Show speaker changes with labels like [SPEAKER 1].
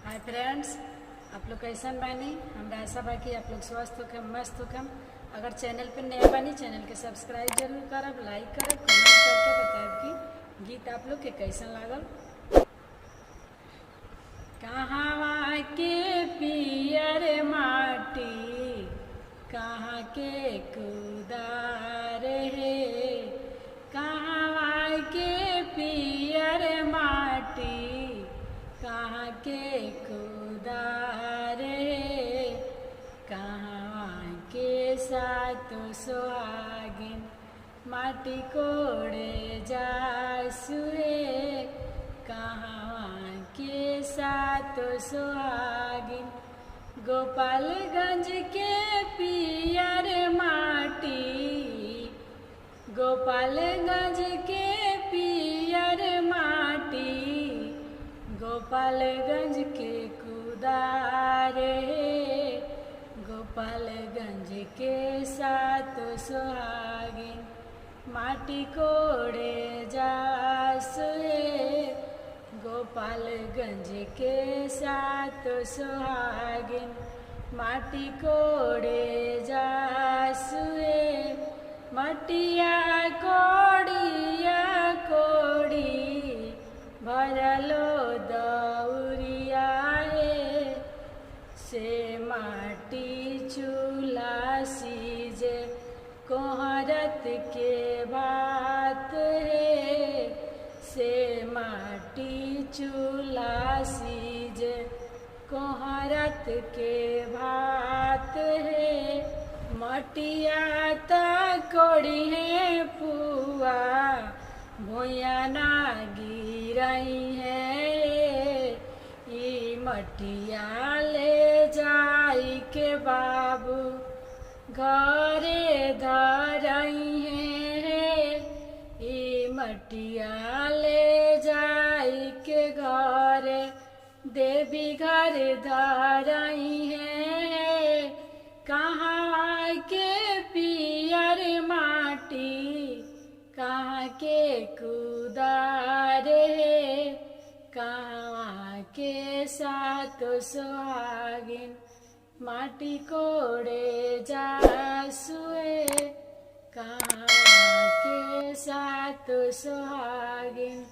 [SPEAKER 1] Hi friends, आप लोग कैसन बानी। हमरा आशा बा कि आप लोग स्वस्थ होखम, मस्त होखम। अगर चैनल पर नया बानी चैनल के सब्सक्राइब जरूर करब, लाइक करब, कमेंट करके बताएब कि गीत आप लोग के कैसन लागल। कहाँ के पियर माटी, कहाँ के कुदार है, कहाँ के पियर माटी, कहाँ के कुदार है, कहाँ के सातो सुहागिन माटी कोड़े जासुए, कहाँ के सातो सुहागिन। गोपालगंज के पियर माटी, गोपालगंज के पियर माटी, गोपालगंज के कुदार है, गोपालगंज के सातो सुहागिन माटी कोड़े जासुए, गोपालगंज के सातो सुहागिन माटी कोड़े जासुए। मटिया कोड़िया कोड़ी भरलो दौरिया है, से माटी चूल्हा सीजे कोहरत के भात है, से माटी चूल्हा सीजे कोहरत के भात है। मटिया कोड़ी है पुआ भुइया ना गिरई है, ई मटिया ले जाई के बाबू घरे धरई है, ई मटिया ले जाई के घरे देवी घर धरई है। कहाँ के पियर माटी, कहाँ के कुदार है, कहाँ के सातो सुहागिन माटी कोड़े जासुए, कहाँ के सातो सुहागिन।